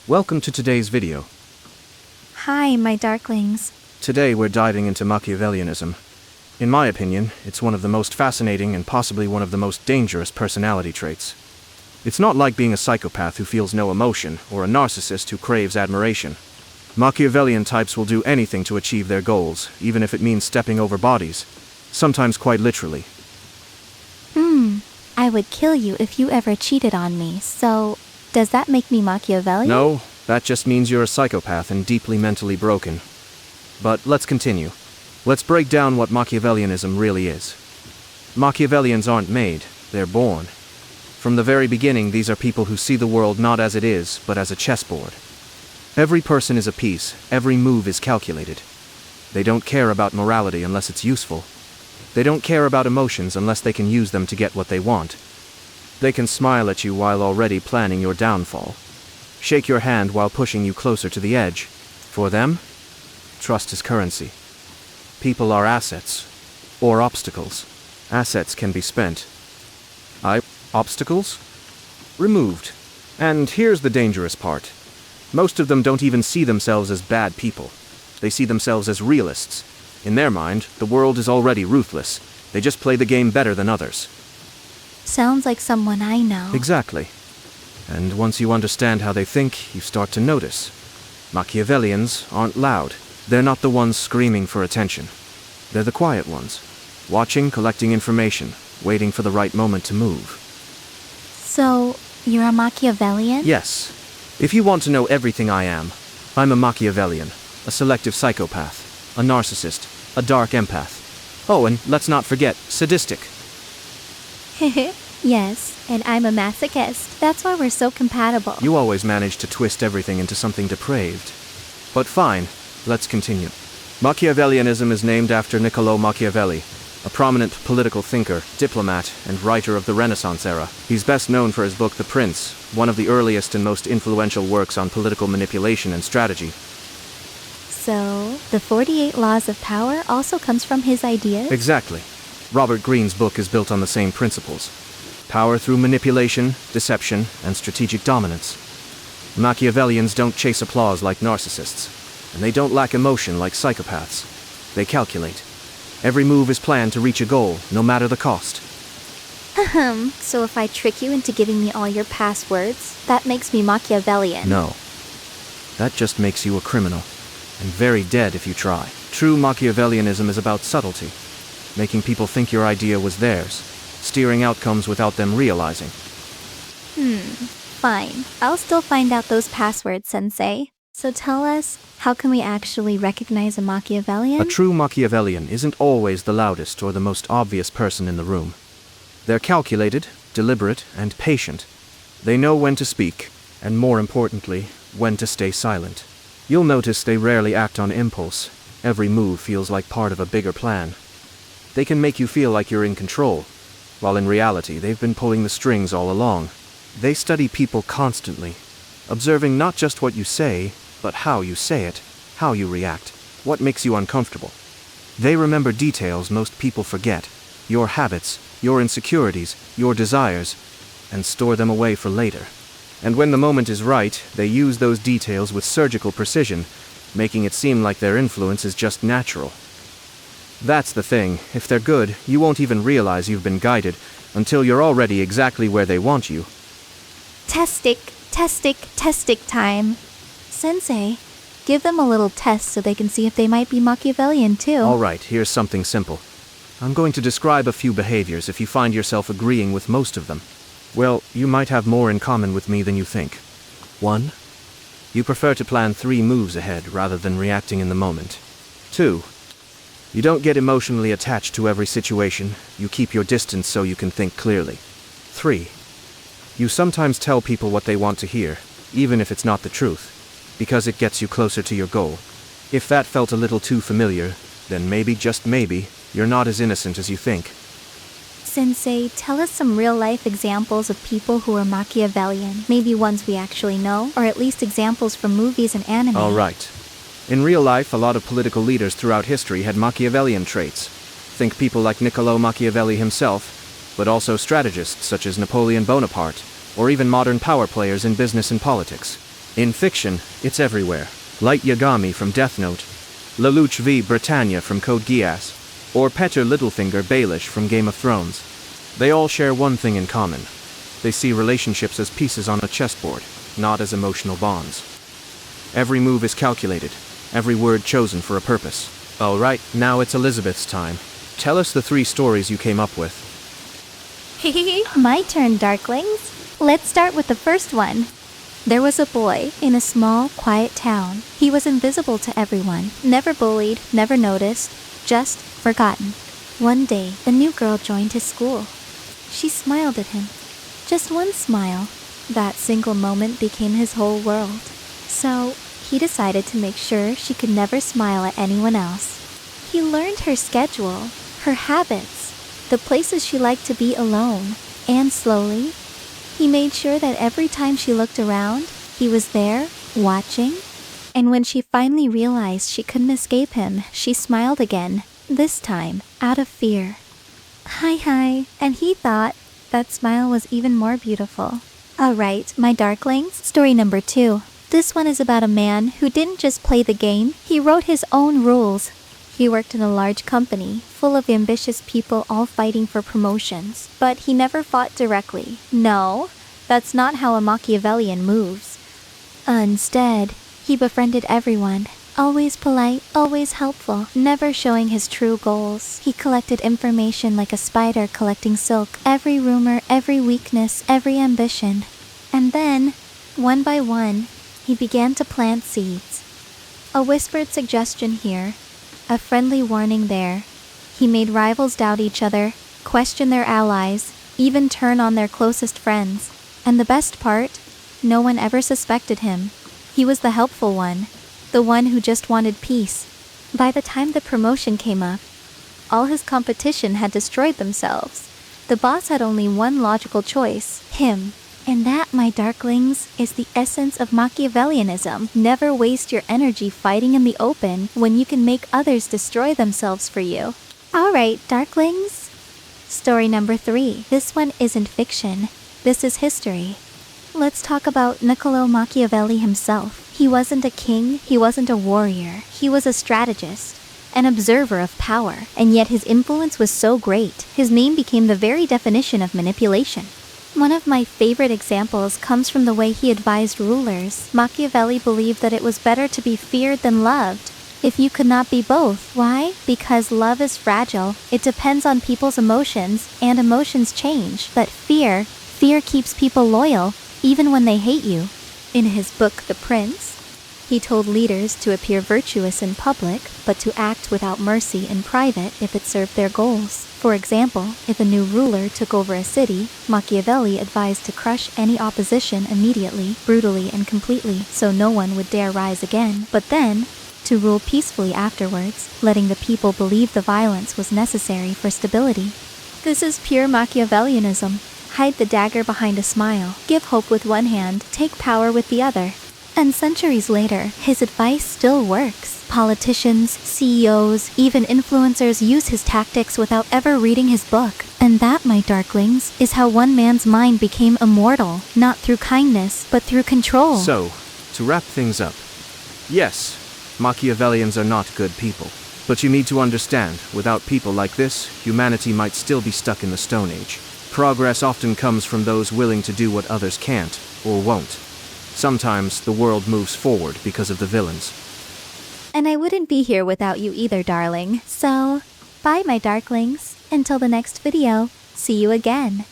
Welcome to today's video. Hi, my darklings. Today we're diving into Machiavellianism. In my opinion, it's one of the most fascinating and possibly one of the most dangerous personality traits. It's not like being a psychopath who feels no emotion, or a narcissist who craves admiration. Machiavellian types will do anything to achieve their goals, even if it means stepping over bodies, sometimes quite literally. I would kill you if you ever cheated on me, so does that make me Machiavellian? No, that just means you're a psychopath and deeply mentally broken. But let's continue. Let's break down what Machiavellianism really is. Machiavellians aren't made, they're born. From the very beginning, these are people who see the world not as it is, but as a chessboard. Every person is a piece, every move is calculated. They don't care about morality unless it's useful. They don't care about emotions unless they can use them to get what they want. They can smile at you while already planning your downfall. Shake your hand while pushing you closer to the edge. For them, trust is currency. People are assets, or obstacles. Assets can be spent. Obstacles? Removed. And here's the dangerous part. Most of them don't even see themselves as bad people. They see themselves as realists. In their mind, the world is already ruthless. They just play the game better than others. Sounds like someone I know. Exactly. And once you understand how they think, you start to notice. Machiavellians aren't loud. They're not the ones screaming for attention. They're the quiet ones. Watching, collecting information, waiting for the right moment to move. So, you're a Machiavellian? Yes. If you want to know everything I am, I'm a Machiavellian, a selective psychopath, a narcissist, a dark empath. Oh, and let's not forget, sadistic. Yes, and I'm a masochist. That's why we're so compatible. You always manage to twist everything into something depraved. But fine, let's continue. Machiavellianism is named after Niccolò Machiavelli, a prominent political thinker, diplomat, and writer of the Renaissance era. He's best known for his book The Prince, one of the earliest and most influential works on political manipulation and strategy. So, the 48 Laws of Power also comes from his ideas? Exactly. Robert Greene's book is built on the same principles. Power through manipulation, deception, and strategic dominance. Machiavellians don't chase applause like narcissists, and they don't lack emotion like psychopaths. They calculate. Every move is planned to reach a goal, no matter the cost. So if I trick you into giving me all your passwords, that makes me Machiavellian? No. That just makes you a criminal, and very dead if you try. True Machiavellianism is about subtlety, making people think your idea was theirs, steering outcomes without them realizing. Fine. I'll still find out those passwords, Sensei. So tell us, how can we actually recognize a Machiavellian? A true Machiavellian isn't always the loudest or the most obvious person in the room. They're calculated, deliberate, and patient. They know when to speak, and more importantly, when to stay silent. You'll notice they rarely act on impulse. Every move feels like part of a bigger plan. They can make you feel like you're in control, while in reality they've been pulling the strings all along. They study people constantly, observing not just what you say, but how you say it, how you react, what makes you uncomfortable. They remember details most people forget, your habits, your insecurities, your desires, and store them away for later. And when the moment is right, they use those details with surgical precision, making it seem like their influence is just natural. That's the thing. If they're good, you won't even realize you've been guided until you're already exactly where they want you. Testic time. Sensei, give them a little test so they can see if they might be Machiavellian too. All right, here's something simple. I'm going to describe a few behaviors. If you find yourself agreeing with most of them, well, you might have more in common with me than you think. 1. You prefer to plan 3 moves ahead rather than reacting in the moment. 2. You don't get emotionally attached to every situation. You keep your distance so you can think clearly. 3. You sometimes tell people what they want to hear, even if it's not the truth, because it gets you closer to your goal. If that felt a little too familiar, then maybe, just maybe, you're not as innocent as you think. Sensei, tell us some real-life examples of people who are Machiavellian. Maybe ones we actually know, or at least examples from movies and anime. All right. In real life, a lot of political leaders throughout history had Machiavellian traits. Think people like Niccolò Machiavelli himself, but also strategists such as Napoleon Bonaparte, or even modern power players in business and politics. In fiction, it's everywhere. Light Yagami from Death Note, Lelouch v. Britannia from Code Geass, or Petter Littlefinger Baelish from Game of Thrones. They all share one thing in common. They see relationships as pieces on a chessboard, not as emotional bonds. Every move is calculated, every word chosen for a purpose. Alright, now it's Elizabeth's time. Tell us the 3 stories you came up with. My turn, Darklings. Let's start with the first one. There was a boy in a small, quiet town. He was invisible to everyone, never bullied, never noticed, just forgotten. One day, a new girl joined his school. She smiled at him. Just one smile. That single moment became his whole world. So, he decided to make sure she could never smile at anyone else. He learned her schedule, her habits, the places she liked to be alone, and slowly, he made sure that every time she looked around, he was there, watching. And when she finally realized she couldn't escape him, she smiled again, this time, out of fear. Hi, and he thought that smile was even more beautiful. Alright, my Darklings, story number 2. This one is about a man who didn't just play the game, he wrote his own rules. He worked in a large company, full of ambitious people all fighting for promotions. But he never fought directly. No, that's not how a Machiavellian moves. Instead, he befriended everyone. Always polite, always helpful, never showing his true goals. He collected information like a spider collecting silk. Every rumor, every weakness, every ambition. And then, one by one, he began to plant seeds. A whispered suggestion here, a friendly warning there. He made rivals doubt each other, question their allies, even turn on their closest friends. And the best part, no one ever suspected him. He was the helpful one, the one who just wanted peace. By the time the promotion came up, all his competition had destroyed themselves. The boss had only one logical choice, him. And that, my Darklings, is the essence of Machiavellianism. Never waste your energy fighting in the open when you can make others destroy themselves for you. Alright, Darklings. Story number 3. This one isn't fiction. This is history. Let's talk about Niccolo Machiavelli himself. He wasn't a king, he wasn't a warrior. He was a strategist, an observer of power. And yet his influence was so great, his name became the very definition of manipulation. One of my favorite examples comes from the way he advised rulers. Machiavelli believed that it was better to be feared than loved. If you could not be both, why? Because love is fragile. It depends on people's emotions, and emotions change. But fear keeps people loyal, even when they hate you. In his book, The Prince, he told leaders to appear virtuous in public, but to act without mercy in private if it served their goals. For example, if a new ruler took over a city, Machiavelli advised to crush any opposition immediately, brutally and completely, so no one would dare rise again. But then, to rule peacefully afterwards, letting the people believe the violence was necessary for stability. This is pure Machiavellianism. Hide the dagger behind a smile. Give hope with one hand, take power with the other. And centuries later, his advice still works. Politicians, CEOs, even influencers use his tactics without ever reading his book. And that, my Darklings, is how one man's mind became immortal, not through kindness, but through control. So, to wrap things up, yes, Machiavellians are not good people. But you need to understand, without people like this, humanity might still be stuck in the Stone Age. Progress often comes from those willing to do what others can't, or won't. Sometimes the world moves forward because of the villains. And I wouldn't be here without you either, darling. So, bye my Darklings. Until the next video, see you again.